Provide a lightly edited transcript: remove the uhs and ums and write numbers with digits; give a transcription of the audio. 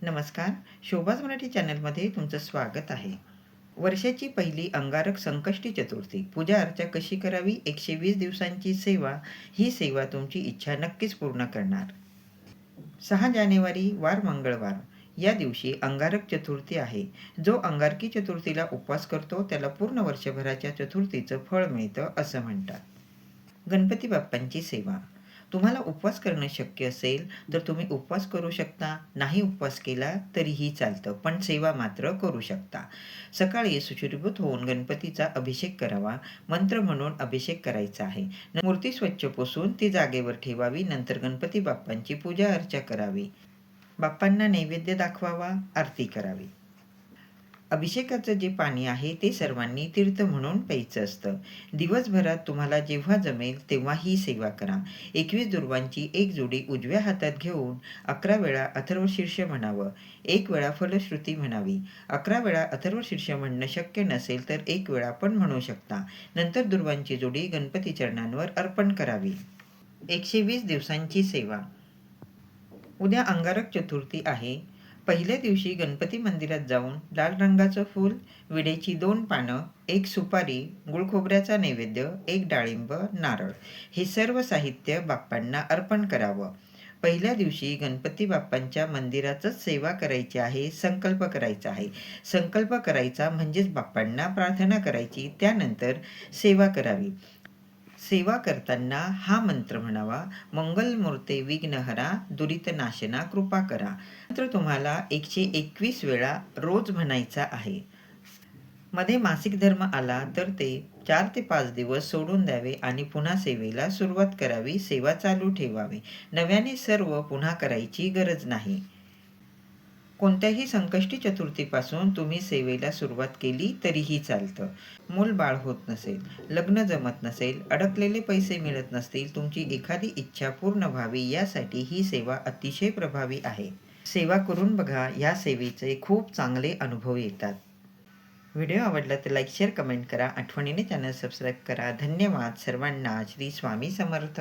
नमस्कार. शोभाज मराठी चॅनलमध्ये तुमचं स्वागत आहे. वर्षाची पहिली अंगारक संकष्टी चतुर्थी. पूजा अर्चा कशी करावी? 120 दिवसांची सेवा. ही सेवा तुमची इच्छा नक्कीच पूर्ण करणार. 6 जानेवारी वार मंगळवार. या दिवशी अंगारक चतुर्थी आहे. जो अंगारकी चतुर्थीला उपवास करतो त्याला पूर्ण वर्षभराच्या चतुर्थीचं फळ मिळतं असं म्हणतात. गणपती बाप्पांची सेवा. तुम्हाला उपवास करणं शक्य असेल तर तुम्ही उपवास करू शकता. नाही उपवास केला तरीही चालतं, पण सेवा मात्र करू शकता. सकाळी शुचिर्भूत होऊन गणपतीचा अभिषेक करावा. मंत्र म्हणून अभिषेक करायचा आहे. मूर्ती स्वच्छ पुसून ती जागेवर ठेवावी. नंतर गणपती बाप्पांची पूजा अर्चा करावी. बाप्पांना नैवेद्य दाखवावा. आरती करावी. अभिषेकाचं जे पाणी आहे ते सर्वांनी तीर्थ म्हणून प्यायचं असतं. दिवसभरात तुम्हाला जेव्हा जमेल तेव्हा ही सेवा करा. 21 दुर्वांची एक जोडी उजव्या हातात घेऊन 11 वेळा अथर्वशीर्ष म्हणावं. 1 वेळा फलश्रुती म्हणावी. 11 वेळा अथर्वशीर्ष म्हणणं शक्य नसेल तर 1 वेळा पण म्हणू शकता. नंतर दुर्वांची जोडी गणपती चरणांवर अर्पण करावी. 120 दिवसांची सेवा. उद्या अंगारक चतुर्थी आहे. पहिल्या दिवशी गणपती मंदिरात जाऊन लाल रंगाचं फूल, विड्याची 2 पानं, 1 सुपारी, गुळखोबऱ्याचा नैवेद्य, 1 डाळिंब, नारळ हे सर्व साहित्य बाप्पांना अर्पण करावं. पहिल्या दिवशी गणपती बाप्पांच्या मंदिरातच सेवा करायची आहे. संकल्प करायचा आहे. संकल्प करायचा म्हणजेच बाप्पांना प्रार्थना करायची. त्यानंतर सेवा करावी. सेवा करताना हा मंत्र म्हणावा. मंगलमूर्ते विघ्नहरा, दुरितनाशना कृपा करा. मंत्र तुम्हाला 121 वेळा रोज म्हणायचा आहे. मध्ये मासिक धर्म आला तर ते 4 ते 5 दिवस सोडून द्यावे आणि पुन्हा सेवेला सुरुवात करावी. सेवा चालू ठेवावी. नव्याने सर्व पुन्हा करायची गरज नाही. कोणत्याही संकष्टी चतुर्थीपासून तुम्ही सेवेला सुरुवात केली तरीही चालतं. मूल-बाळ होत नसेल, लग्न जमत नसेल, अडकलेले पैसे मिळत नसतील, तुमची एखादी इच्छा पूर्ण व्हावी यासाठी ही सेवा अतिशय प्रभावी आहे. सेवा करून बघा. या सेवेचे खूप चांगले अनुभव येतात. व्हिडिओ आवडला तर लाईक, शेअर, कमेंट करा. आठवणीने चॅनल सबस्क्राईब करा. धन्यवाद सर्वांना. श्री स्वामी समर्थ.